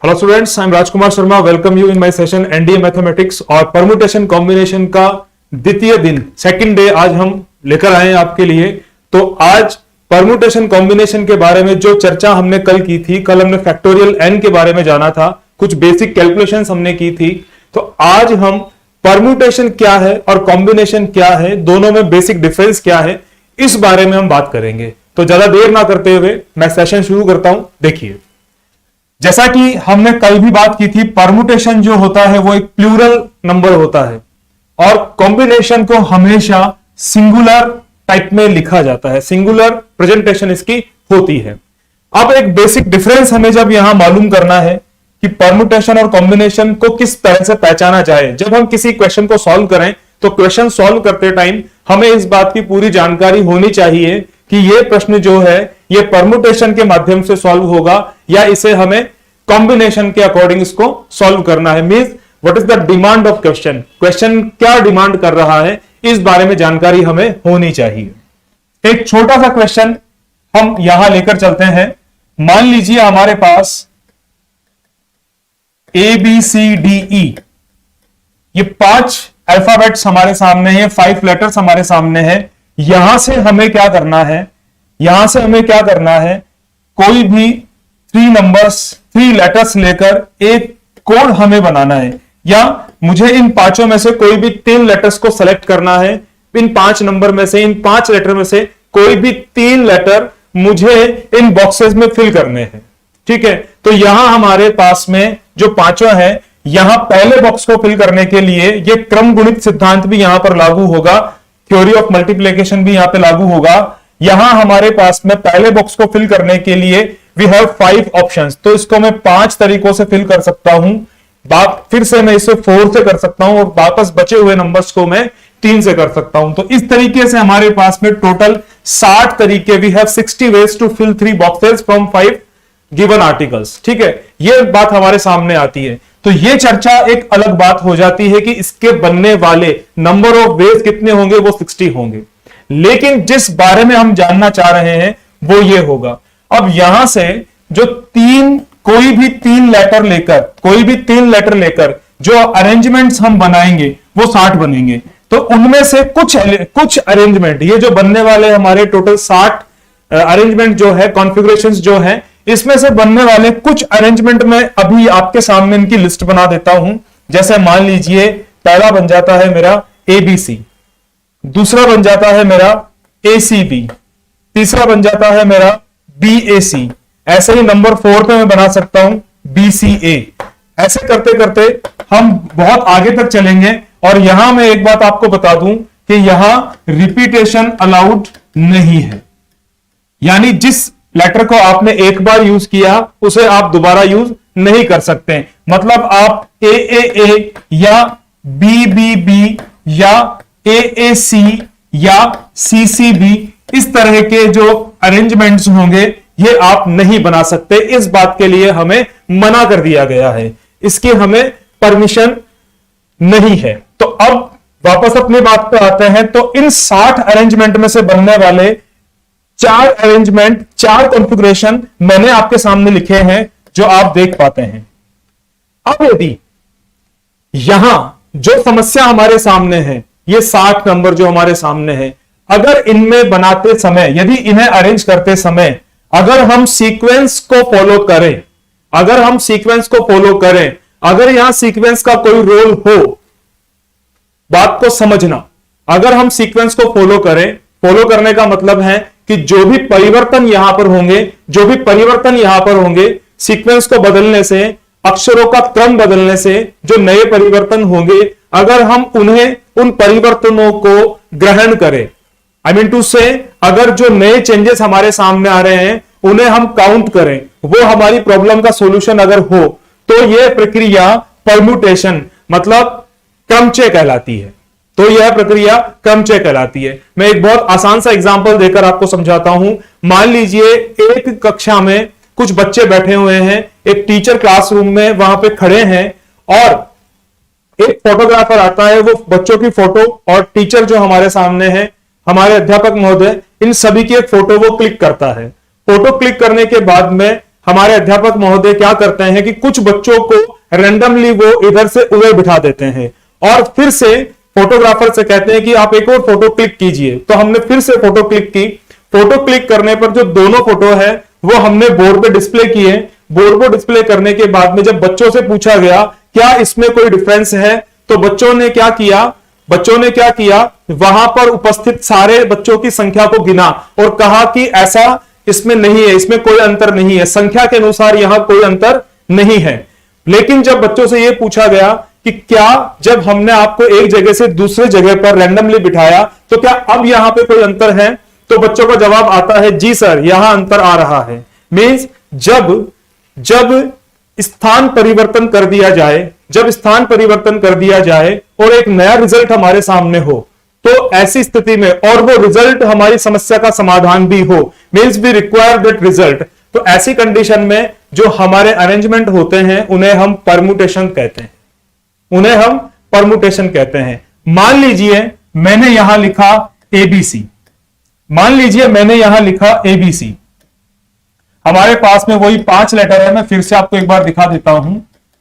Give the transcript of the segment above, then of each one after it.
Hello students, I am Rajkumar Sharma. Welcome you in my session NDA mathematics और permutation combination का द्वितीय दिन, second day आज हम लेकर आए हैं आपके लिए। तो आज परम्यूटेशन कॉम्बिनेशन के बारे में जो चर्चा हमने कल की थी, कल हमने फैक्टोरियल एन के बारे में जाना था, कुछ बेसिक कैलकुलेशंस हमने की थी। तो आज हम परम्यूटेशन क्या है और कॉम्बिनेशन क्या है, दोनों में बेसिक डिफरेंस क्या है, इस बारे में हम बात करेंगे। तो ज्यादा देर ना करते हुए मैं सेशन शुरू करता हूं। देखिए, जैसा कि हमने कल भी बात की थी, परम्यूटेशन जो होता है वो एक प्लूरल नंबर होता है और कॉम्बिनेशन को हमेशा सिंगुलर टाइप में लिखा जाता है, सिंगुलर प्रेजेंटेशन इसकी होती है। अब एक बेसिक डिफरेंस हमें जब यहां मालूम करना है कि परम्यूटेशन और कॉम्बिनेशन को किस तरह से पहचाना जाए। जब हम किसी क्वेश्चन को सॉल्व करें तो क्वेश्चन सॉल्व करते टाइम हमें इस बात की पूरी जानकारी होनी चाहिए कि यह प्रश्न जो है ये परम्यूटेशन के माध्यम से सॉल्व होगा या इसे हमें कॉम्बिनेशन के अकॉर्डिंग इसको सॉल्व करना है। Means what is the demand of question, question क्या डिमांड कर रहा है, इस बारे में जानकारी हमें होनी चाहिए। एक छोटा सा क्वेश्चन हम यहां लेकर चलते हैं। मान लीजिए हमारे पास A B C D E, ये 5 अल्फाबेट्स हमारे सामने है, 5 लेटर्स हमारे सामने है। यहां से हमें क्या करना है, यहां से हमें क्या करना है, कोई भी 3 नंबर्स 3 लेटर्स लेकर एक कोड हमें बनाना है, या मुझे इन 5 में से कोई भी 3 लेटर्स को सेलेक्ट करना है। इन 5 नंबर में से, इन 5 लेटर में से कोई भी 3 लेटर मुझे इन बॉक्सेस में फिल करने हैं। ठीक है, तो यहां हमारे पास में जो 5 है, यहां पहले बॉक्स को फिल करने के लिए यह क्रम गुणित सिद्धांत भी यहां पर लागू होगा, थ्योरी ऑफ मल्टीप्लिकेशन भी यहां पे लागू होगा। यहां हमारे पास में पहले बॉक्स को फिल करने के लिए वी हैव 5 ऑप्शंस, तो इसको मैं 5 तरीकों से फिल कर सकता हूं। फिर से मैं इसे 4 से कर सकता हूं और वापस बचे हुए नंबर्स को मैं 3 से कर सकता हूं। तो इस तरीके से हमारे पास में टोटल 60 तरीके, we have 60 ways to fill 3 boxes from 5 given articles. ठीक है, यह बात हमारे सामने आती है। तो यह चर्चा एक अलग बात हो जाती है कि इसके बनने वाले नंबर ऑफ वेज कितने होंगे, वो 60 होंगे। लेकिन जिस बारे में हम जानना चाह रहे हैं वो ये होगा। अब यहां से जो कोई भी 3 लेटर लेकर जो अरेंजमेंट्स हम बनाएंगे वो 60 बनेंगे। तो उनमें से कुछ अरेंजमेंट, ये जो बनने वाले हमारे टोटल 60 अरेंजमेंट जो है, कॉन्फ़िगरेशंस जो है, इसमें से बनने वाले कुछ अरेंजमेंट में अभी आपके सामने इनकी लिस्ट बना देता हूं। जैसे मान लीजिए पहला बन जाता है मेरा ABC, दूसरा बन जाता है मेरा ACB, तीसरा बन जाता है मेरा BAC, ऐसे ही नंबर 4 पे मैं बना सकता हूं BCA। ऐसे करते करते हम बहुत आगे तक चलेंगे। और यहां मैं एक बात आपको बता दूं कि यहां रिपीटेशन अलाउड नहीं है, यानी जिस लेटर को आपने एक बार यूज किया उसे आप दोबारा यूज नहीं कर सकते। मतलब आप AAA या BBB या AAC या CCB, इस तरह के जो अरेंजमेंट्स होंगे ये आप नहीं बना सकते। इस बात के लिए हमें मना कर दिया गया है, इसकी हमें परमिशन नहीं है। तो अब वापस अपनी बात पे आते हैं। तो इन 60 अरेंजमेंट में से बनने वाले 4 अरेंजमेंट, 4 कॉन्फ़िगरेशन मैंने आपके सामने लिखे हैं जो आप देख पाते हैं। अब यदि यहां जो समस्या हमारे सामने है, ये 60 नंबर जो हमारे सामने है, अगर इनमें बनाते समय, यदि इन्हें अरेंज करते समय अगर हम सीक्वेंस को फॉलो करें, अगर यहां सीक्वेंस का कोई रोल हो, बात को समझना, अगर हम सीक्वेंस को फॉलो फॉलो करने का मतलब है कि जो भी परिवर्तन यहां पर होंगे, सीक्वेंस को बदलने से, अक्षरों का क्रम बदलने से जो नए परिवर्तन होंगे, अगर हम उन परिवर्तनों को ग्रहण करें, आई मीन टू से, अगर जो नए चेंजेस हमारे सामने आ रहे हैं उन्हें हम काउंट करें, वो हमारी प्रॉब्लम का सॉल्यूशन अगर हो, तो यह प्रक्रिया परम्यूटेशन मतलब क्रमचय कहलाती है। मैं एक बहुत आसान सा एग्जांपल देकर आपको समझाता हूं। मान लीजिए एक कक्षा में कुछ बच्चे बैठे हुए हैं, एक टीचर क्लासरूम में वहां पे खड़े हैं और एक फोटोग्राफर आता है, वो बच्चों की फोटो और टीचर जो हमारे सामने है, हमारे अध्यापक महोदय, इन सभी की एक फोटो वो क्लिक करता है। फोटो क्लिक करने के बाद में हमारे अध्यापक महोदय क्या करते हैं कि कुछ बच्चों को रैंडमली वो इधर से उधर बिठा देते हैं और फिर से फोटोग्राफर से कहते हैं कि आप एक और फोटो क्लिक कीजिए। तो हमने फिर से फोटो क्लिक की। फोटो क्लिक करने पर जो दोनों फोटो है वो हमने बोर्ड पे डिस्प्ले किए। बोर्ड पर डिस्प्ले करने के बाद में जब बच्चों से पूछा गया क्या इसमें कोई डिफरेंस है, तो बच्चों ने क्या किया, वहां पर उपस्थित सारे बच्चों की संख्या को गिना और कहा कि ऐसा इसमें नहीं है, इसमें कोई अंतर नहीं है, संख्या के अनुसार यहां कोई अंतर नहीं है। लेकिन जब बच्चों से यह पूछा गया कि क्या जब हमने आपको एक जगह से दूसरे जगह पर रैंडमली बिठाया तो क्या अब यहां पे कोई अंतर है, तो बच्चों का जवाब आता है जी सर यहां अंतर आ रहा है। मींस जब स्थान परिवर्तन कर दिया जाए, और एक नया रिजल्ट हमारे सामने हो, तो ऐसी स्थिति में और वो रिजल्ट हमारी समस्या का समाधान भी हो, means we require that result, तो ऐसी कंडीशन में जो हमारे अरेंजमेंट होते हैं उन्हें हम परमुटेशन कहते हैं। मान लीजिए मैंने यहां लिखा एबीसी, हमारे पास में वही 5 लेटर है। मैं फिर से आपको एक बार दिखा देता हूं।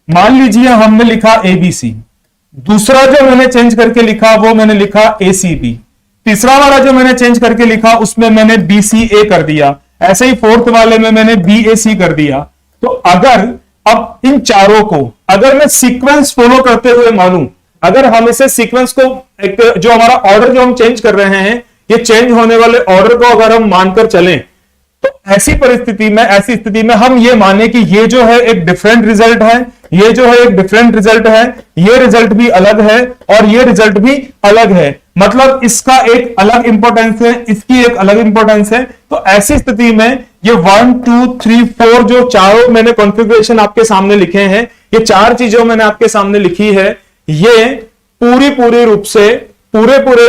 मान लीजिए हमने लिखा एबीसी, दूसरा जो मैंने चेंज करके लिखा वो मैंने लिखा एसीबी, तीसरा वाला जो मैंने चेंज करके लिखा उसमें मैंने बीसीए कर दिया, ऐसे ही फोर्थ वाले में मैंने बीएसी कर दिया। तो अगर अब इन चारों को अगर मैं सीक्वेंस फॉलो करते हुए मानूं, अगर हम इसे सीक्वेंस को एक जो हमारा ऑर्डर जो हम चेंज कर रहे हैं, ये चेंज होने वाले ऑर्डर को अगर हम मानकर चलें, तो ऐसी स्थिति में हम ये माने कि ये जो है एक डिफरेंट रिजल्ट है, ये रिजल्ट भी अलग है और ये रिजल्ट भी अलग है, मतलब इसका एक अलग इंपॉर्टेंस है, इसकी एक अलग इंपॉर्टेंस है। तो ऐसी स्थिति में ये 1 2 3 4 जो चारों मैंने कॉन्फ़िगरेशन आपके सामने लिखे हैं, ये 4 चीजों मैंने आपके सामने लिखी है, ये पूरे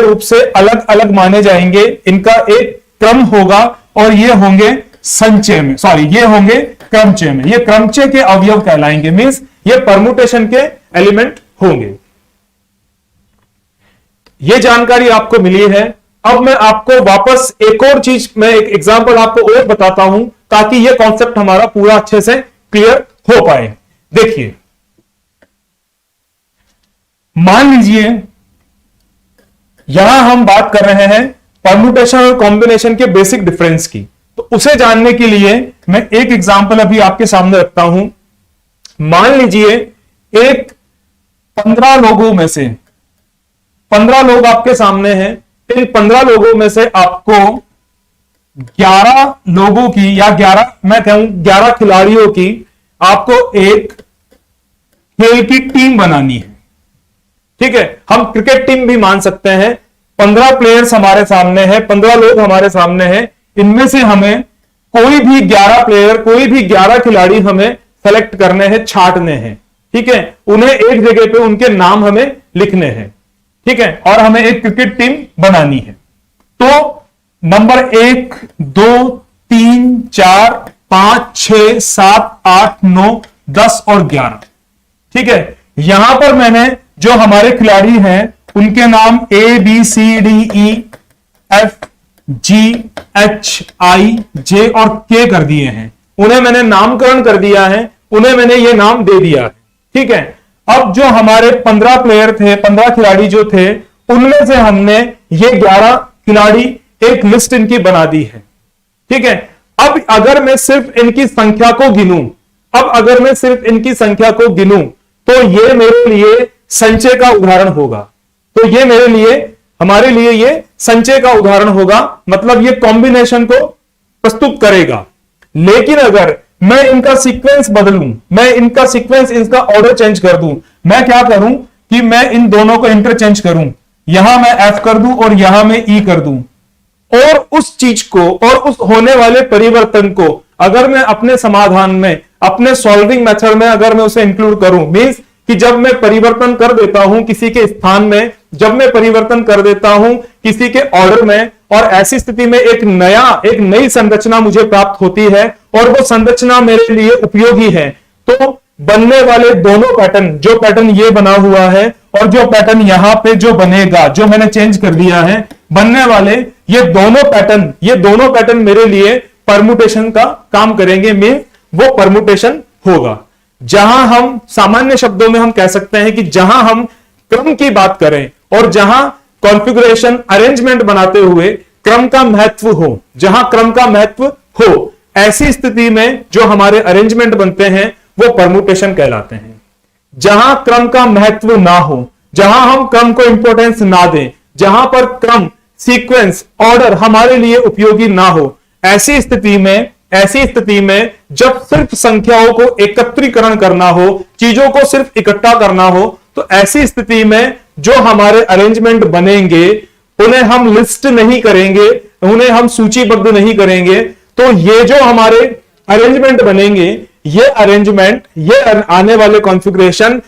रूप से अलग अलग माने जाएंगे। इनका एक क्रम होगा और ये होंगे क्रमचय में, ये क्रमचय के अवयव कहलाएंगे, मींस ये परमुटेशन के एलिमेंट होंगे। ये जानकारी आपको मिली है। अब मैं आपको वापस एक और चीज, मैं एक एग्जांपल आपको और बताता हूं ताकि ये कॉन्सेप्ट हमारा पूरा अच्छे से क्लियर हो पाए। देखिए, मान लीजिए यहां हम बात कर रहे हैं परमुटेशन और कॉम्बिनेशन के बेसिक डिफरेंस की, तो उसे जानने के लिए मैं एक एग्जांपल अभी आपके सामने रखता हूं। मान लीजिए एक 15 लोगों में से 15 लोग आपके सामने हैं, इन 15 लोगों में से आपको 11 लोगों की या 11 खिलाड़ियों की आपको एक खेल की टीम बनानी है। ठीक है, हम क्रिकेट टीम भी मान सकते हैं। 15 प्लेयर्स हमारे सामने हैं, 15 लोग हमारे सामने हैं, इनमें से हमें कोई भी 11 खिलाड़ी हमें सेलेक्ट करने हैं, छांटने हैं। ठीक है, उन्हें एक जगह पे उनके नाम हमें लिखने हैं। ठीक है, और हमें एक क्रिकेट टीम बनानी है। तो नंबर 1 2 3 4 5 6 7 8 9 10 और 11। ठीक है, यहां पर मैंने जो हमारे खिलाड़ी हैं उनके नाम ABCDEFGHIJ और K कर दिए हैं, उन्हें मैंने नामकरण कर दिया है, उन्हें मैंने ये नाम दे दिया है। ठीक है, अब जो हमारे 15 प्लेयर थे, 15 खिलाड़ी जो थे, उनमें से हमने ये 11 खिलाड़ी एक लिस्ट इनकी बना दी है। ठीक है, अब अगर मैं सिर्फ इनकी संख्या को गिनूं, तो ये मेरे लिए संचय का उदाहरण होगा। तो ये हमारे लिए ये संचय का उदाहरण होगा, मतलब ये कॉम्बिनेशन को प्रस्तुत करेगा। लेकिन अगर मैं इनका सीक्वेंस बदलूं, इनका ऑर्डर चेंज कर दूं, मैं क्या करूं कि मैं इन दोनों को इंटरचेंज करूं, यहां मैं F कर दूं और यहां मैं E कर दूं, और उस चीज को और उस होने वाले परिवर्तन को अगर मैं अपने समाधान में, अपने सॉल्विंग मेथड में अगर मैं उसे इंक्लूड करूं, मींस कि जब मैं परिवर्तन कर देता हूं किसी के स्थान में, जब मैं परिवर्तन कर देता हूं किसी के ऑर्डर में, और ऐसी स्थिति में एक नई संरचना मुझे प्राप्त होती है और वो संरचना मेरे लिए उपयोगी है, तो बनने वाले दोनों पैटर्न, जो पैटर्न ये बना हुआ है और जो पैटर्न यहां पे जो बनेगा, जो मैंने चेंज कर दिया है, बनने वाले ये दोनों पैटर्न मेरे लिए परमुटेशन का काम करेंगे। मींस वो परमुटेशन होगा। जहां हम सामान्य शब्दों में हम कह सकते हैं कि जहां हम क्रम की बात करें और जहां कॉन्फ़िगरेशन अरेंजमेंट बनाते हुए क्रम का महत्व हो, जहां क्रम का महत्व हो, ऐसी स्थिति में जो हमारे अरेंजमेंट बनते हैं वो परमुटेशन कहलाते हैं। जहां क्रम का महत्व ना हो, जहां हम क्रम को इंपॉर्टेंस ना दें, जहां पर क्रम, सीक्वेंस, ऑर्डर हमारे लिए उपयोगी ना हो, ऐसी स्थिति में जब सिर्फ संख्याओं को एकत्रीकरण करना हो, चीजों को सिर्फ इकट्ठा करना हो, तो ऐसी स्थिति में जो हमारे अरेंजमेंट बनेंगे उन्हें हम लिस्ट नहीं करेंगे, उन्हें हम सूचीबद्ध नहीं करेंगे। तो ये जो हमारे अरेंजमेंट बनेंगे, ये अरेंजमेंट, ये आने वाले कॉन्फ़िगरेशन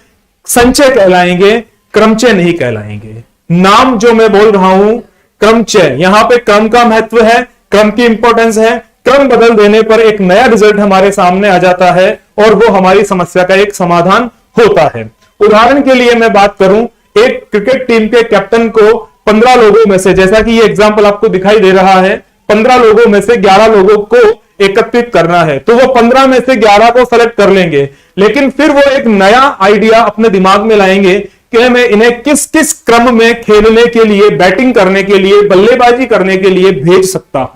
संचय कहलाएंगे, क्रमचय नहीं कहलाएंगे। नाम जो मैं बोल रहा हूं क्रमचय, यहां पे क्रम का महत्व है, क्रम की इंपॉर्टेंस है, क्रम बदल देने पर एक नया रिजल्ट हमारे सामने आ जाता है और वो हमारी समस्या का एक समाधान होता है। उदाहरण के लिए मैं बात करूं, एक क्रिकेट टीम के कैप्टन को 15 लोगों में से, जैसा कि ये एग्जांपल आपको दिखाई दे रहा है, 15 लोगों में से 11 लोगों को एकत्रित करना है, तो वो 15 में से 11 को सेलेक्ट कर लेंगे, लेकिन फिर वो एक नया आइडिया अपने दिमाग में लाएंगे कि मैं इन्हें किस किस क्रम में खेलने के लिए, बैटिंग करने के लिए, बल्लेबाजी करने के लिए भेज सकता हूं।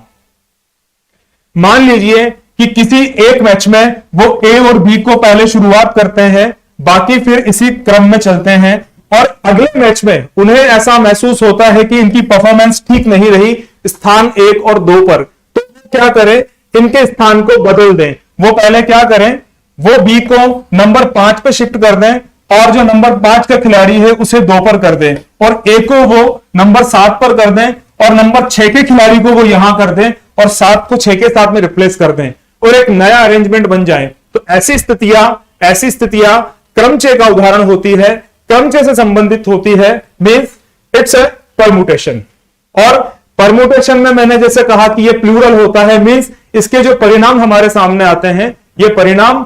मान लीजिए कि किसी एक मैच में वो ए और बी को पहले शुरुआत करते हैं, बाकी फिर इसी क्रम में चलते हैं, और अगले मैच में उन्हें ऐसा महसूस होता है कि इनकी परफॉर्मेंस ठीक नहीं रही स्थान 1 और 2 पर, तो क्या करें, इनके स्थान को बदल दें। वो पहले क्या करें, वो बी को नंबर 5 पे शिफ्ट कर दें और जो नंबर 5 का खिलाड़ी है उसे 2 पर कर दें, और ए को वो नंबर 7 पर कर दें और नंबर 6 के खिलाड़ी को वो यहां कर दें और 7 को 6 के साथ में रिप्लेस कर दें और एक नया अरेंजमेंट बन जाए। तो ऐसी स्थितियां क्रमचय का उदाहरण होती है, क्रमचय से संबंधित होती है, मींस इट्स ए परमुटेशन। और परमुटेशन में मैंने जैसे कहा कि ये प्लूरल होता है, मींस इसके जो परिणाम हमारे सामने आते हैं, ये परिणाम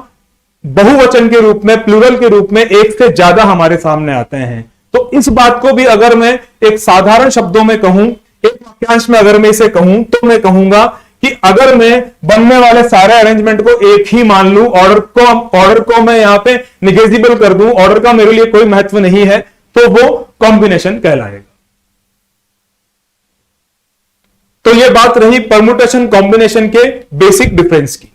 बहुवचन के रूप में, प्लूरल के रूप में एक से ज्यादा हमारे सामने आते हैं। तो इस बात को भी अगर मैं एक साधारण शब्दों में कहूं, एक वाक्यांश में अगर मैं इसे कहूं, तो मैं कहूंगा कि अगर मैं बनने वाले सारे अरेंजमेंट को एक ही मान लूं, ऑर्डर को मैं यहां पे निगेजिबल कर दूं, ऑर्डर का मेरे लिए कोई महत्व नहीं है, तो वो कॉम्बिनेशन कहलाएगा। तो ये बात रही परमुटेशन कॉम्बिनेशन के बेसिक डिफरेंस की।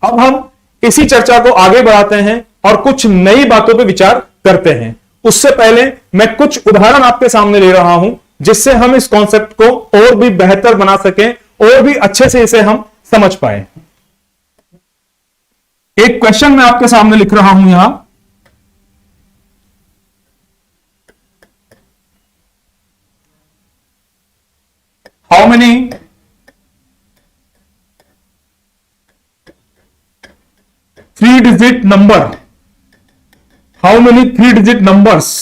अब हम इसी चर्चा को आगे बढ़ाते हैं और कुछ नई बातों पर विचार करते हैं। उससे पहले मैं कुछ उदाहरण आपके सामने ले रहा हूं जिससे हम इस कॉन्सेप्ट को और भी बेहतर बना सकें और भी अच्छे से इसे हम समझ पाए। एक क्वेश्चन मैं आपके सामने लिख रहा हूं यहां, how many three digit numbers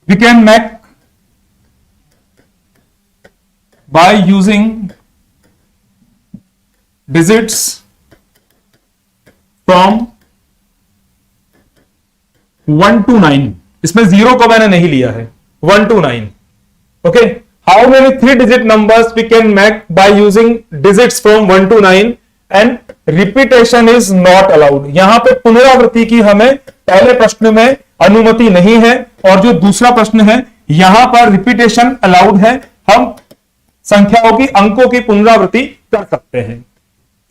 we can make by using digits from 1 to 9। इसमें 0 को मैंने नहीं लिया है, 1 to 9। Okay, how many 3 digit numbers we can make by using digits from 1 to 9 and repetition is not allowed. यहां पे पुनरावृत्ति की हमें पहले प्रश्न में अनुमति नहीं है, और जो दूसरा प्रश्न है यहां पर रिपीटेशन अलाउड है, हम संख्याओं की, अंकों की पुनरावृत्ति कर सकते हैं।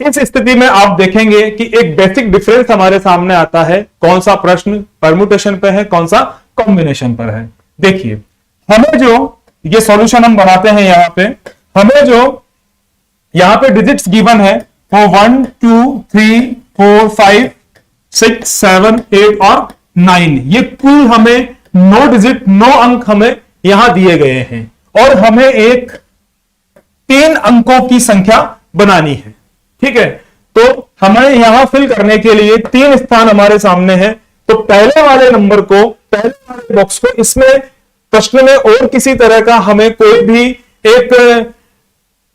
इस स्थिति में आप देखेंगे कि एक बेसिक डिफरेंस हमारे सामने आता है। कौन सा प्रश्न परमुटेशन पे है, कौन सा कॉम्बिनेशन पर है। देखिए, हमें जो ये सॉल्यूशन हम बनाते हैं, यहां पे हमें जो यहां पे डिजिट्स गिवन है वो 1 2 3 4 5 6 7 8 और 9, ये कुल हमें 9 डिजिट, 9 अंक हमें यहां दिए गए हैं और हमें एक 3 अंकों की संख्या बनानी है। ठीक है, तो हमें यहां फिल करने के लिए 3 स्थान हमारे सामने हैं। तो पहले वाले नंबर को, पहले वाले बॉक्स को, इसमें प्रश्न में और किसी तरह का हमें कोई भी एक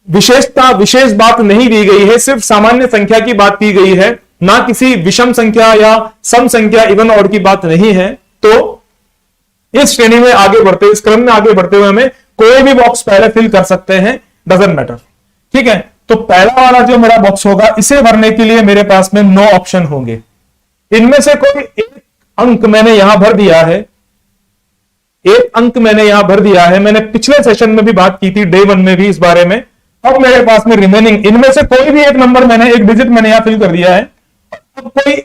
विशेष बात नहीं दी गई है, सिर्फ सामान्य संख्या की बात की गई है, ना किसी विषम संख्या या सम संख्या, इवन ऑड की बात नहीं है। तो इस श्रेणी में आगे बढ़ते, इस क्रम में आगे बढ़ते हुए हमें कोई भी बॉक्स पहले फिल कर सकते हैं। Doesn't matter. ठीक है, तो पहला वाला जो मेरा बॉक्स होगा, इसे भरने के लिए मेरे पास में 9 ऑप्शन होंगे। इनमें से कोई एक अंक मैंने यहां भर दिया है, एक अंक मैंने यहां भर दिया है। मैंने पिछले सेशन में भी बात की थी, डे 1 में भी इस बारे में। अब मेरे पास में रिमेनिंग, इनमें से कोई भी एक नंबर मैंने, एक डिजिट मैंने यहां फिल कर दिया है। अब कोई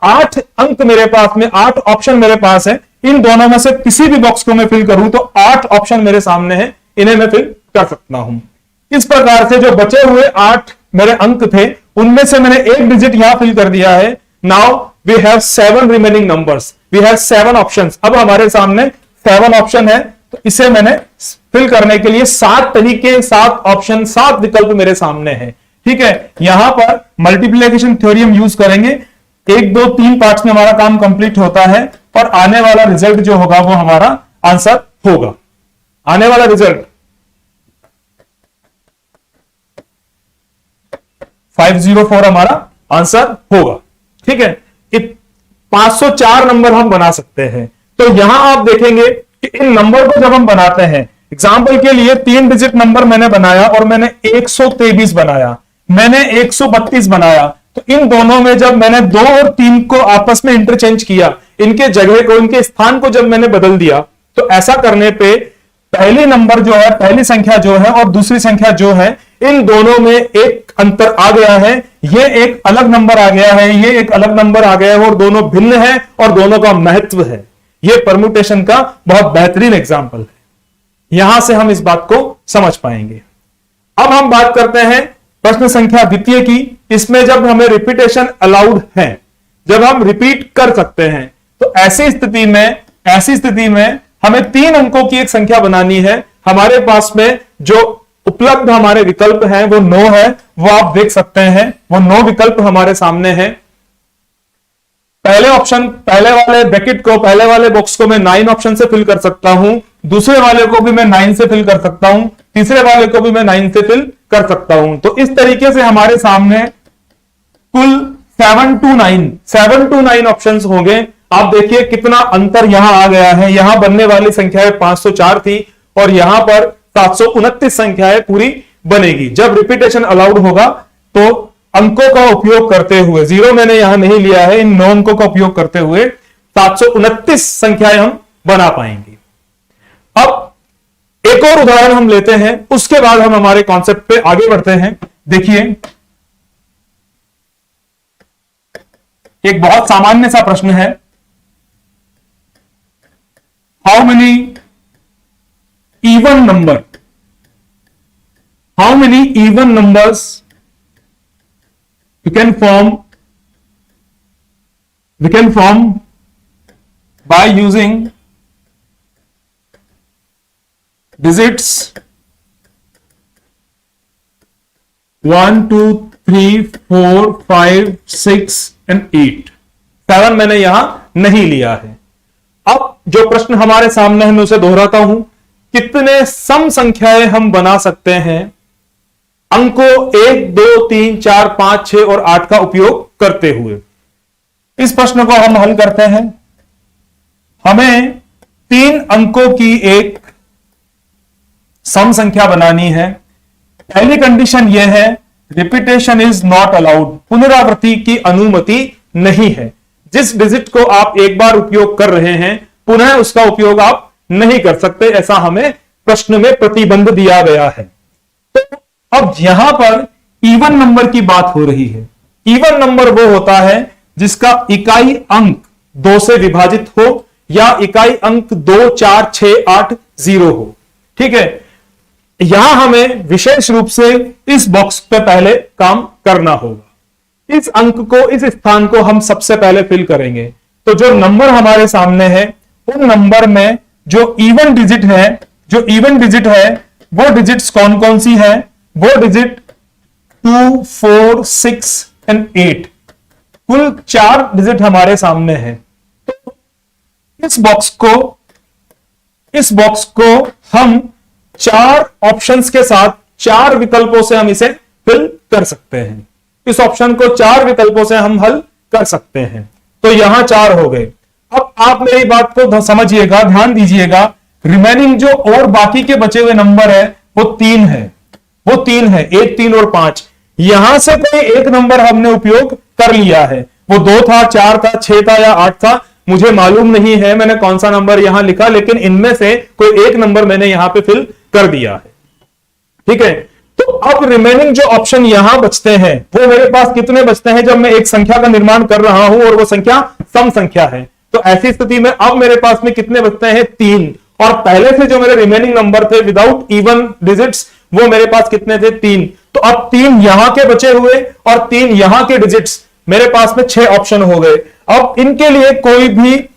8 अंक मेरे पास में, 8 ऑप्शन मेरे पास है। इन दोनों में से किसी भी बॉक्स को मैं फिल करूं तो 8 ऑप्शन मेरे सामने है, इन्हें मैं फिल कर सकता हूं। इस प्रकार से जो बचे हुए 8 मेरे अंक थे, उनमें से मैंने एक डिजिट यहां फिल कर दिया है। Now we have 7 remaining numbers, we have 7 options. अब हमारे सामने 7 ऑप्शन है, तो इसे मैंने फिल करने के लिए 7 तरीके, 7 ऑप्शन, 7 विकल्प मेरे सामने है। ठीक है, यहां पर मल्टीप्लिकेशन थ्योरी हम यूज करेंगे। 1, 2, 3 पार्ट्स में हमारा काम कंप्लीट होता है और आने वाला रिजल्ट जो होगा वो हमारा आंसर होगा। आने वाला रिजल्ट 504 हमारा आंसर होगा। ठीक है, 504 नंबर हम बना सकते हैं। तो यहां आप देखेंगे कि इन नंबर को जब हम बनाते हैं, एग्जाम्पल के लिए 3 डिजिट नंबर मैंने बनाया और मैंने 123 बनाया, मैंने 132 बनाया। तो इन दोनों में जब मैंने 2 और 3 को आपस में इंटरचेंज किया, इनके जगह को, इनके स्थान को जब मैंने बदल दिया, तो ऐसा करने पे पहली नंबर जो है, पहली संख्या जो है और दूसरी संख्या जो है, इन दोनों में एक अंतर आ गया है। ये एक अलग नंबर आ गया है, ये एक अलग नंबर आ गया है, और दोनों भिन्न है और दोनों का महत्व है। ये परम्यूटेशन का बहुत बेहतरीन एग्जाम्पल है। यहां से हम इस बात को समझ पाएंगे। अब हम बात करते हैं प्रश्न संख्या द्वितीय की। इसमें जब हमें रिपीटेशन अलाउड है, जब हम रिपीट कर सकते हैं, तो ऐसी स्थिति में हमें 3 अंकों की एक संख्या बनानी है। हमारे पास में जो उपलब्ध हमारे विकल्प हैं वो 9 है, वो आप देख सकते हैं, वो 9 विकल्प हमारे सामने हैं। पहले ऑप्शन, पहले वाले ब्रैकेट को, पहले वाले बॉक्स को मैं 9 ऑप्शन से फिल कर सकता हूं, दूसरे वाले को भी मैं 9 से फिल कर सकता हूं, तीसरे वाले को भी मैं 9 से फिल कर सकता हूं। तो इस तरीके से हमारे सामने कुल 7 to 9 ऑप्शंस होंगे। आप देखिए कितना अंतर यहां आ गया है। यहां बनने वाली संख्याएं 504 थी और यहां पर 729 संख्याएं पूरी बनेगी। जब रिपीटेशन अलाउड होगा तो अंकों का उपयोग करते हुए, 0 मैंने यहां नहीं लिया है, इन 9 अंकों का उपयोग करते हुए 729 संख्याएं हम बना पाएंगे। अब एक और उदाहरण हम लेते हैं, उसके बाद हम हमारे कॉन्सेप्ट पे आगे बढ़ते हैं। देखिए, एक बहुत सामान्य सा प्रश्न है, how many even numbers we can form by using digits 1, 2, 3, 4, 5, 6 and 8। 7 मैंने यहां नहीं लिया है। अब जो प्रश्न हमारे सामने है मैं उसे दोहराता हूं, कितने सम संख्याएं हम बना सकते हैं अंकों 1, 2, 3, 4, 5, 6 और 8 का उपयोग करते हुए। इस प्रश्न को हम हल करते हैं। हमें 3 अंकों की एक सम संख्या बनानी है। पहली कंडीशन यह है, रिपीटेशन इज नॉट अलाउड, पुनरावृत्ति की अनुमति नहीं है। जिस डिजिट को आप एक बार उपयोग कर रहे हैं, पुनः उसका उपयोग आप नहीं कर सकते, ऐसा हमें प्रश्न में प्रतिबंध दिया गया है। तो अब यहां पर इवन नंबर की बात हो रही है। इवन नंबर वो होता है जिसका इकाई अंक 2 से विभाजित हो या इकाई अंक 2, 4, 6, 8, 0 हो। ठीक है, यहां हमें विशेष रूप से इस बॉक्स पे पहले काम करना होगा। इस अंक को, इस स्थान को हम सबसे पहले फिल करेंगे। तो जो नंबर हमारे सामने है, उन नंबर में जो इवन डिजिट है वो डिजिट्स कौन कौन सी है? वो डिजिट 2, 4, 6 एंड 8, कुल 4 डिजिट हमारे सामने है। तो इस बॉक्स को हम 4 ऑप्शंस के साथ, 4 विकल्पों से हम इसे फिल कर सकते हैं। इस ऑप्शन को 4 विकल्पों से हम हल कर सकते हैं। तो यहां 4 हो गए। अब आप मेरी बात को समझिएगा, ध्यान दीजिएगा। रिमेनिंग जो और बाकी के बचे हुए नंबर है वो 3 है। वो 3 है, 1, 3 और 5। यहां से कोई एक नंबर हमने उपयोग कर लिया है, वो 2 था, 4 था, 6 था या 8 था, मुझे मालूम नहीं है मैंने कौन सा नंबर यहां लिखा, लेकिन इनमें से कोई एक नंबर मैंने यहां पे फिल कर दिया है। ठीक है, तो अब रिमेनिंग जो ऑप्शन यहां बचते हैं वो मेरे पास कितने बचते हैं जब मैं एक संख्या का निर्माण कर रहा हूं और वो संख्या सम संख्या है। तो ऐसी स्थिति में अब मेरे पास में कितने बचते हैं, 3। और पहले से जो मेरे रिमेनिंग नंबर थे विदाउट इवन डिजिट्स, वो मेरे पास कितने थे, 3। तो अब 3 यहां के बचे हुए और 3 यहां के डिजिट्स, मेरे पास में 6 ऑप्शन हो गए। अब इनके लिए कोई भी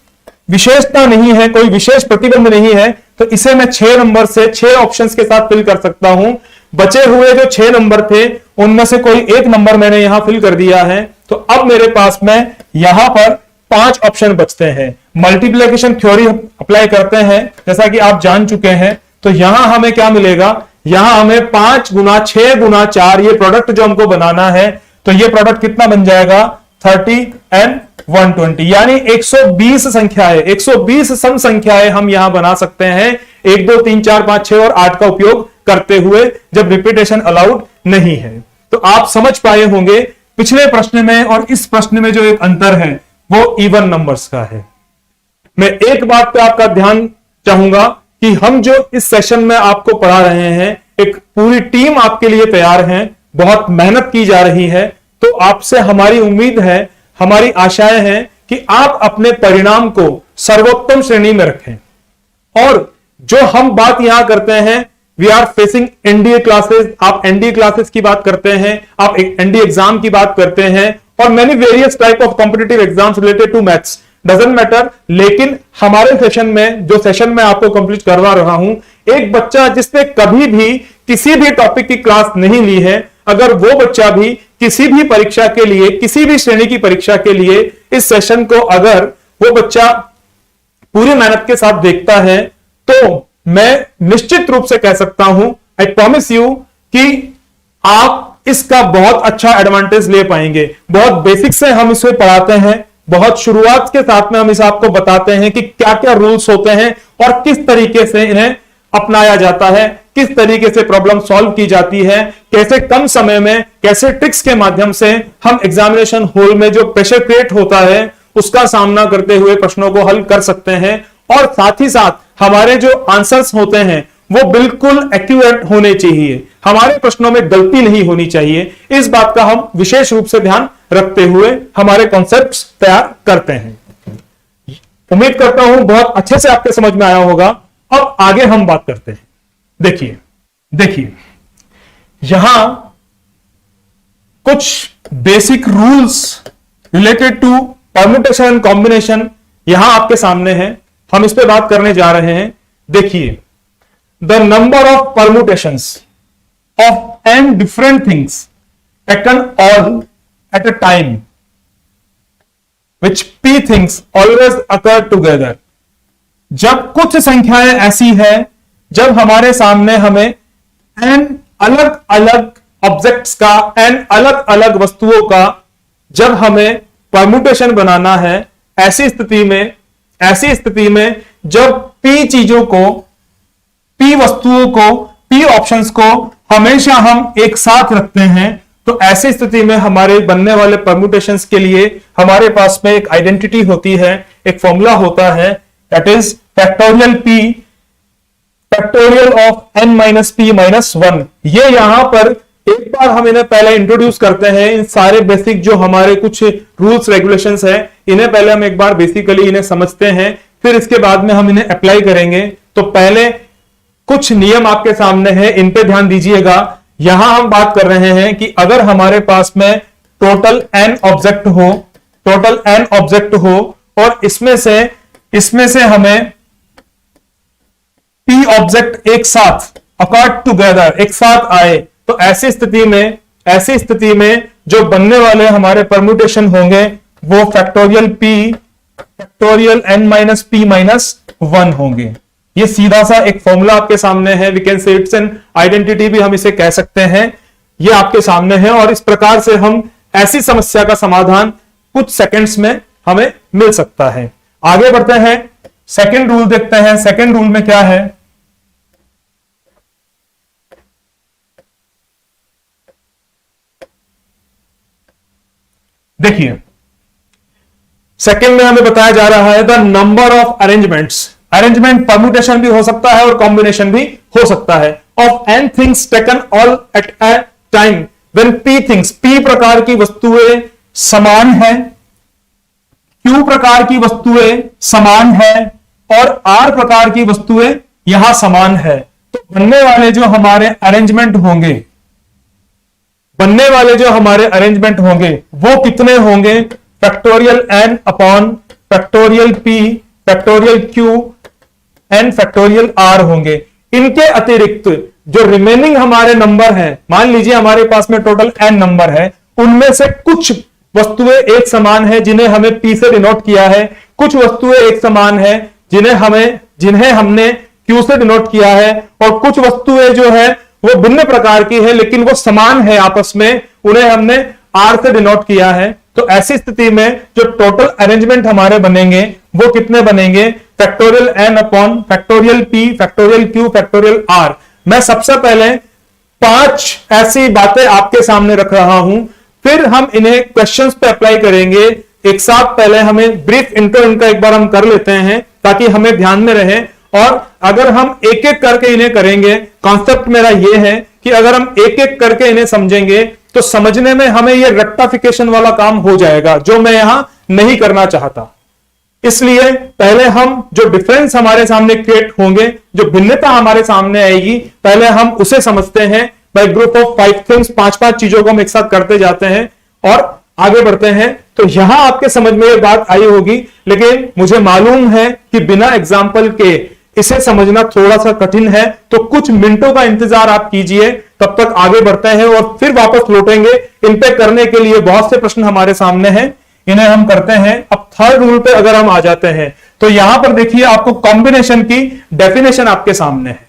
विशेषता नहीं है, कोई विशेष प्रतिबंध नहीं है, तो इसे मैं 6 नंबर से 6 ऑप्शंस के साथ फिल कर सकता हूं। बचे हुए जो 6 नंबर थे उनमें से कोई एक नंबर मैंने यहां फिल कर दिया है। तो अब मेरे पास में यहां पर 5 ऑप्शन बचते हैं। मल्टीप्लिकेशन थ्योरी अप्लाई करते हैं जैसा कि आप जान चुके हैं, तो यहां हमें क्या मिलेगा, यहां हमें 5 गुना 6 गुना 4 ये प्रोडक्ट जो हमको बनाना है, तो ये प्रोडक्ट कितना बन जाएगा, 30 एंड 120, यानी 120 संख्याएं, 120 सम संख्याएं हम यहां बना सकते हैं 1 2 3 4 5 6 और 8 का उपयोग करते हुए, जब रिपीटेशन अलाउड नहीं है। तो आप समझ पाए होंगे पिछले प्रश्न में और इस प्रश्न में जो एक अंतर है वो इवन नंबर्स का है। मैं एक बात पे आपका ध्यान चाहूंगा कि हम जो इस सेशन में आपको पढ़ा रहे हैं, एक पूरी टीम आपके लिए तैयार है, बहुत मेहनत की जा रही है। तो आपसे हमारी उम्मीद है, हमारी आशाएं हैं कि आप अपने परिणाम को सर्वोत्तम श्रेणी में रखें। और जो हम बात यहां करते हैं, we are facing NDA classes, आप एनडीए क्लासेस की बात करते हैं, आप एनडीए एग्जाम की बात करते हैं, और many various type of competitive exams related to maths, doesn't matter. लेकिन हमारे सेशन में, जो सेशन में आपको कंप्लीट करवा रहा हूं, एक बच्चा जिसने कभी भी किसी भी टॉपिक की क्लास नहीं ली है, अगर वो बच्चा भी किसी भी परीक्षा के लिए, किसी भी श्रेणी की परीक्षा के लिए इस सेशन को अगर वो बच्चा पूरी मेहनत के साथ देखता है, तो मैं निश्चित रूप से कह सकता हूं, आई प्रॉमिस यू, कि आप इसका बहुत अच्छा एडवांटेज ले पाएंगे। बहुत बेसिक से हम इसे पढ़ाते हैं, बहुत शुरुआत के साथ में हम इसे आपको बताते हैं कि क्या क्या रूल्स होते हैं और किस तरीके से इन्हें अपनाया जाता है, किस तरीके से प्रॉब्लम सॉल्व की जाती है, कैसे कम समय में, कैसे ट्रिक्स के माध्यम से हम एग्जामिनेशन हॉल में जो प्रेशर क्रिएट होता है उसका सामना करते हुए प्रश्नों को हल कर सकते हैं। और साथ ही साथ हमारे जो आंसर्स होते हैं वो बिल्कुल एक्यूरेट होने चाहिए, हमारे प्रश्नों में गलती नहीं होनी चाहिए। इस बात का हम विशेष रूप से ध्यान रखते हुए हमारे कॉन्सेप्ट्स तैयार करते हैं। उम्मीद करता हूं बहुत अच्छे से आपके समझ में आया होगा। अब आगे हम बात करते हैं। देखिए यहां कुछ basic rules related to permutation and combination यहां आपके सामने है, हम इस पे बात करने जा रहे हैं। देखिए, the number of permutations of n different things taken all at a time which p things always occur together। जब कुछ संख्याएं ऐसी है, जब हमारे सामने हमें n अलग अलग ऑब्जेक्ट्स का, n अलग अलग वस्तुओं का जब हमें परम्यूटेशन बनाना है, ऐसी स्थिति में जब p चीजों को, p वस्तुओं को, p ऑप्शंस को हमेशा हम एक साथ रखते हैं, तो ऐसी स्थिति में हमारे बनने वाले परम्यूटेशंस के लिए हमारे पास में एक आइडेंटिटी होती है, एक फॉर्मूला होता है, that is factorial p, factorial of n minus p minus 1। ये यहां पर एक बार हम इन्हें पहले इंट्रोड्यूस करते हैं, इन सारे बेसिक जो हमारे कुछ रूल्स रेगुलेशंस है, इन्हें पहले हम एक बार बेसिकली इन्हें समझते हैं, फिर इसके बाद में हम इन्हें अप्लाई करेंगे। तो पहले कुछ नियम आपके सामने हैं, इन पे ध्यान दीजिएगा। यहां हम बात कर रहे हैं कि अगर हमारे पास में टोटल n ऑब्जेक्ट हो और इसमें से हमें p ऑब्जेक्ट एक साथ अकॉर्ड टुगेदर, एक साथ आए, तो ऐसी स्थिति में जो बनने वाले हमारे परम्यूटेशन होंगे वो factorial n minus p minus 1 होंगे। ये सीधा सा एक फॉर्मूला आपके सामने है, we can say it's an identity भी हम इसे कह सकते हैं। ये आपके सामने है और इस प्रकार से हम ऐसी समस्या का समाधान कुछ सेकंड्स में हमें मिल सकता है। आगे बढ़ते हैं, सेकंड रूल देखते हैं। सेकंड रूल में क्या है, देखिए सेकंड में हमें बताया जा रहा है the number of arrangements. Arrangement permutation भी हो सकता है और कॉम्बिनेशन भी हो सकता है of n things taken all at a time when p things, p प्रकार की वस्तुएं समान है, क्यू प्रकार की वस्तुएं समान है और आर प्रकार की वस्तुएं यहां समान है। तो बनने वाले जो हमारे अरेंजमेंट होंगे वो कितने होंगे? Factorial n upon factorial p factorial q n factorial r होंगे। इनके अतिरिक्त जो रिमेनिंग हमारे नंबर हैं, मान लीजिए हमारे पास में टोटल एन नंबर है, उनमें से कुछ वस्तुएं एक समान है जिन्हें हमें पी से डिनोट किया है, कुछ वस्तुएं एक समान है जिन्हें हमने क्यू से डिनोट किया है, और कुछ वस्तुएं जो है वो भिन्न प्रकार की है लेकिन वो समान है आपस में, उन्हें हमने आर से डिनोट किया है। तो ऐसी स्थिति में जो टोटल अरेंजमेंट हमारे बनेंगे वो कितने बनेंगे? Factorial n upon factorial p factorial q factorial r. मैं सबसे पहले 5 ऐसी बातें आपके सामने रख रहा हूं, फिर हम इन्हें क्वेश्चंस पे अप्लाई करेंगे। एक साथ पहले हमें ब्रीफ इंट्रो इनका एक बार हम कर लेते हैं ताकि हमें ध्यान में रहे, और अगर हम एक एक करके इन्हें करेंगे, कॉन्सेप्ट मेरा यह है कि अगर हम एक एक करके इन्हें समझेंगे तो समझने में हमें यह रेक्टिफिकेशन वाला काम हो जाएगा जो मैं यहां नहीं करना चाहता। इसलिए पहले हम जो डिफरेंस हमारे सामने क्रिएट होंगे, जो भिन्नता हमारे सामने आएगी, पहले हम उसे समझते हैं बाय ग्रुप ऑफ 5 थिंग्स। 5 चीजों को हम एक साथ करते जाते हैं और आगे बढ़ते हैं। तो यहां आपके समझ में ये बात आई होगी, लेकिन मुझे मालूम है कि बिना एग्जाम्पल के इसे समझना थोड़ा सा कठिन है, तो कुछ मिनटों का इंतजार आप कीजिए, तब तक आगे बढ़ते हैं और फिर वापस लौटेंगे। इन पे करने के लिए बहुत से प्रश्न हमारे सामने हैं, इन्हें हम करते हैं। अब थर्ड रूल पे अगर हम आ जाते हैं तो यहां पर देखिए आपको कॉम्बिनेशन की डेफिनेशन आपके सामने है।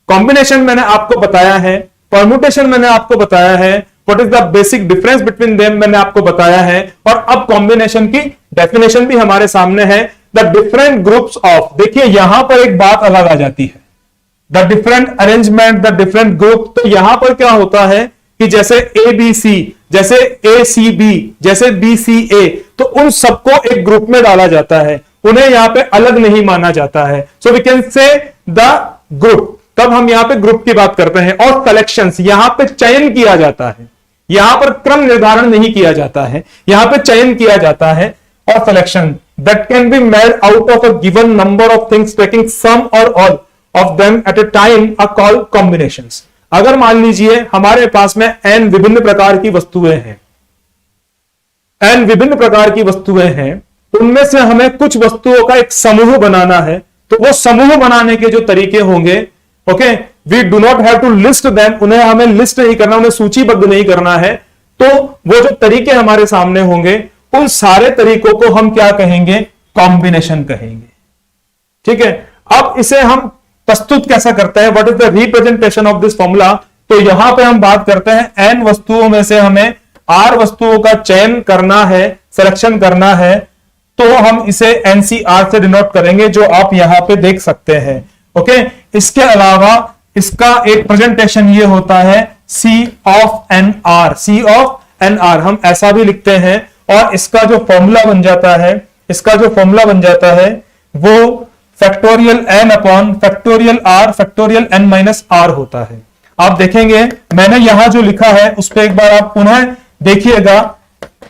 कॉम्बिनेशन मैंने आपको बताया है, परम्यूटेशन मैंने आपको बताया है, what is the basic difference between them मैंने आपको बताया है, और अब कॉम्बिनेशन की डेफिनेशन भी हमारे सामने है। द डिफरेंट ग्रुप्स ऑफ, देखिए यहां पर एक बात अलग आ जाती है, the different arrangement, the different group. तो यहां पर क्या होता है कि जैसे ए बी सी, जैसे ए सी बी, जैसे बी सी ए, तो उन सबको एक ग्रुप में डाला जाता है, उन्हें यहां पे अलग नहीं माना जाता है। So we can say the group, तब हम यहां पे ग्रुप की बात करते हैं। और कलेक्शंस, यहां पे चयन किया जाता है, यहां पर क्रम निर्धारण नहीं किया जाता है, यहां पे चयन किया जाता है। और selection that can be made out of a given number of things taking some or all of them at a time are called combinations। अगर मान लीजिए हमारे पास में n विभिन्न प्रकार की वस्तुएं हैं, n विभिन्न प्रकार की वस्तुएं हैं, उनमें से हमें कुछ वस्तुओं का एक समूह बनाना है, तो वो समूह बनाने के जो तरीके होंगे, okay, we do not have to list them, उन्हें हमें लिस्ट नहीं करना, उन्हें सूचीबद्ध नहीं करना है। तो वो जो तरीके हमारे सामने होंगे, उन सारे तरीकों को हम क्या कहेंगे? कॉम्बिनेशन कहेंगे। ठीक है, अब इसे हम प्रस्तुत कैसा करते हैं? What is the representation of this formula? तो यहां पे हम बात करते हैं n वस्तुओं में से हमें r वस्तुओं का चयन करना है, सिलेक्शन करना है, तो हम इसे NCR से डिनोट करेंगे, जो आप यहां पे देख सकते हैं। ओके, इसके अलावा इसका एक प्रेजेंटेशन ये होता है C of NR, C of NR हम ऐसा भी लिखते हैं, और इसका जो फॉर्मूला बन जाता है वो factorial n upon factorial r factorial n minus r होता है। आप देखेंगे मैंने यहां जो लिखा है उस पर एक बार आप पुनः देखिएगा,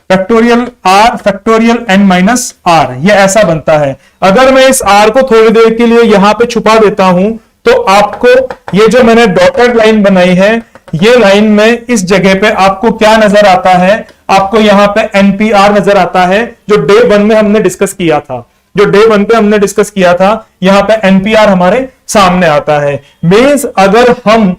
factorial r factorial n minus r, ये ऐसा बनता है। अगर मैं इस r को थोड़ी देर के लिए यहां पे छुपा देता हूं तो आपको ये जो मैंने डॉटेड लाइन बनाई है, ये लाइन में इस जगह पे आपको क्या नजर आता है? आपको यहां पे NPR नजर आता है, जो डे 1 में हमने डिस्कस किया था, यहां पे NPR हमारे सामने आता है। मींस अगर हम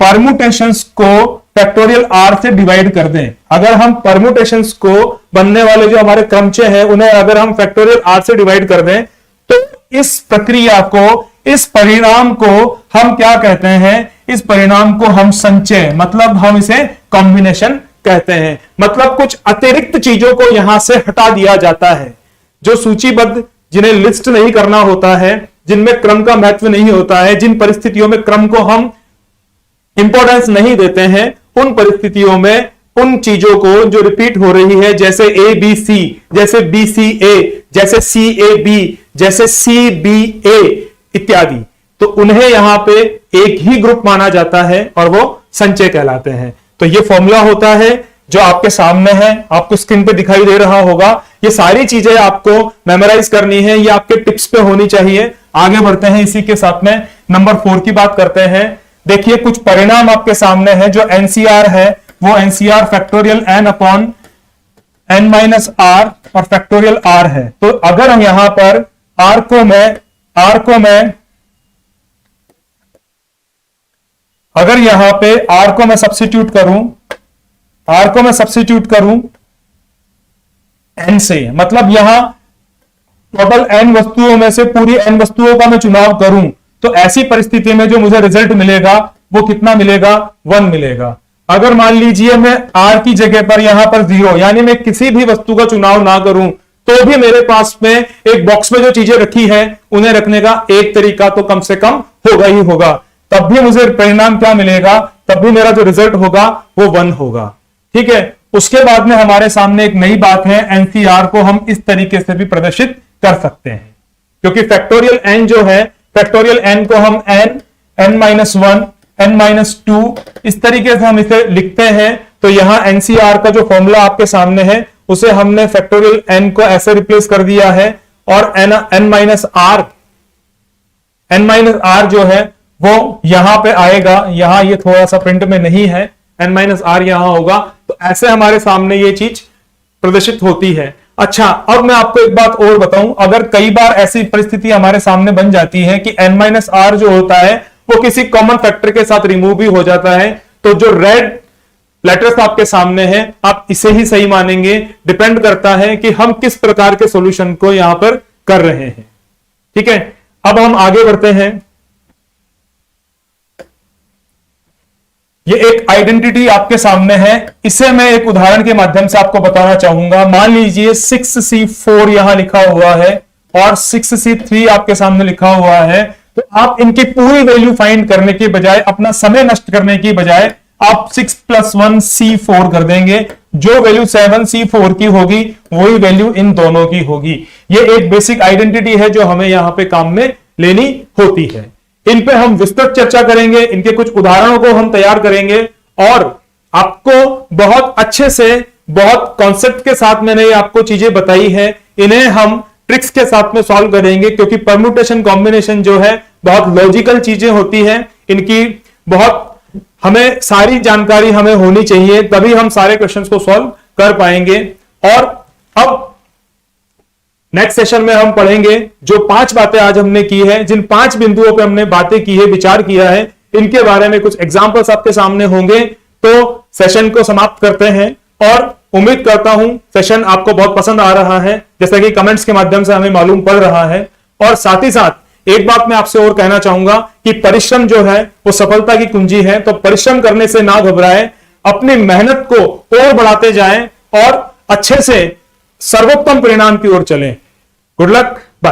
परम्यूटेशंस को फैक्टोरियल r से डिवाइड कर दें, अगर हम परम्यूटेशंस को बनने वाले जो हमारे क्रमचय हैं उन्हें अगर हम फैक्टोरियल r से डिवाइड कर दें, तो इस प्रक्रिया को, इस परिणाम को हम क्या कहते हैं? इस परिणाम को हम संचय, मतलब हम इसे कॉम्बिनेशन कहते हैं। मतलब कुछ अतिरिक्त चीजों को यहां से हटा दिया जाता है, जो सूचीबद्ध, जिन्हें लिस्ट नहीं करना होता है, जिनमें क्रम का महत्व नहीं होता है, जिन परिस्थितियों में क्रम को हम इंपॉर्टेंस नहीं देते हैं, उन परिस्थितियों में उन चीजों को जो रिपीट हो रही है, जैसे ए बी सी, जैसे बी सी ए, जैसे सी ए बी, जैसे सी बी ए इत्यादि, तो उन्हें यहां पे एक ही ग्रुप माना जाता है और वो संचय कहलाते हैं। तो ये फॉर्मूला होता है जो आपके सामने है, आपको स्क्रीन पे दिखाई दे रहा होगा। ये सारी चीजें आपको मेमोराइज करनी है, ये आपके टिप्स पे होनी चाहिए। आगे बढ़ते हैं, इसी के साथ में नंबर 4 की बात करते हैं। देखिए कुछ परिणाम आपके सामने है। जो एनसीआर है वो nCr factorial n upon n minus r और फैक्टोरियल आर है। तो अगर हम यहां पर आर को मैं अगर यहां पे आर को मैं सब्स्टिट्यूट करूं एन से, मतलब यहां टोटल एन वस्तुओं में से पूरी एन वस्तुओं का मैं चुनाव करूं, तो ऐसी परिस्थिति में जो मुझे रिजल्ट मिलेगा वो कितना मिलेगा, 1 मिलेगा। अगर मान लीजिए मैं आर की जगह पर यहां पर 0, यानी मैं किसी भी वस्तु का चुनाव ना करूं, तो भी मेरे पास में एक बॉक्स में जो चीजें रखी है उन्हें रखने का एक तरीका तो कम से कम होगा ही होगा, तब भी मुझे परिणाम क्या मिलेगा, तब भी मेरा जो रिजल्ट होगा वो 1 होगा। ठीक है। उसके बाद में हमारे सामने एक नई बात है, एनसीआर को हम इस तरीके से भी प्रदर्शित कर सकते हैं, क्योंकि फैक्टोरियल एन जो है, फैक्टोरियल एन को हम एन माइनस 1, एन माइनस 2 इस तरीके से हम इसे लिखते हैं। तो यहां एनसीआर का जो फॉर्मूला आपके सामने है उसे हमने फैक्टोरियल एन को ऐसे रिप्लेस कर दिया है, और एन माइनस आर जो है वो यहां पे आएगा। यहां ये थोड़ा सा प्रिंट में नहीं है, एन माइनस आर यहां होगा। तो ऐसे हमारे सामने ये चीज प्रदर्शित होती है। अच्छा, अब मैं आपको एक बात और बताऊं, अगर कई बार ऐसी परिस्थिति हमारे सामने बन जाती है कि एन माइनस आर जो होता है वो किसी कॉमन फैक्टर के साथ रिमूव भी हो जाता है, तो जो रेड लेटर्स आपके सामने हैं आप इसे ही सही मानेंगे। डिपेंड करता है कि हम किस प्रकार के सॉल्यूशन को यहां पर कर रहे हैं। ठीक है। अब हम आगे बढ़ते हैं। ये एक आइडेंटिटी आपके सामने है, इसे मैं एक उदाहरण के माध्यम से आपको बताना चाहूंगा। मान लीजिए 6C4 यहां लिखा हुआ है और 6C3 आपके सामने लिखा हुआ है, तो आप इनकी पूरी वैल्यू फाइंड करने के बजाय, अपना समय नष्ट करने की बजाय आप 6 + 1 C4 कर देंगे। जो वैल्यू 7 C4 की होगी वही वैल्यू इन दोनों की होगी। ये एक बेसिक आइडेंटिटी है जो हमें यहां पे काम में लेनी होती है। इन पे हम विस्तृत चर्चा करेंगे, इनके कुछ उदाहरणों को हम तैयार करेंगे और आपको बहुत अच्छे से, बहुत कॉन्सेप्ट के साथ मैंने आपको चीजें बताई है, इन्हें हम ट्रिक्स के साथ में सॉल्व करेंगे, क्योंकि परम्यूटेशन कॉम्बिनेशन जो है बहुत लॉजिकल चीजें होती हैं। इनकी बहुत हमें सारी जानकारी हमें होनी चाहिए, तभी हम सारे क्वेश्चंस को सॉल्व कर पाएंगे। और अब नेक्स्ट सेशन में हम पढ़ेंगे जो 5 बातें आज हमने की है, जिन 5 बिंदुओं पे हमने बातें की है, विचार किया है, इनके बारे में कुछ एग्जांपल्स आपके सामने होंगे। तो सेशन को समाप्त करते हैं और उम्मीद करता हूं सेशन आपको बहुत पसंद आ रहा है, जैसा कि कमेंट्स के माध्यम से हमें मालूम पड़ रहा है। और साथ ही साथ एक बात मैं आपसे और कहना चाहूंगा कि परिश्रम जो है वो सफलता की कुंजी है। तो परिश्रम करने से ना घबराएं, अपनी मेहनत को और बढ़ाते जाएं और अच्छे से सर्वोत्तम परिणाम की ओर चलें। Good luck.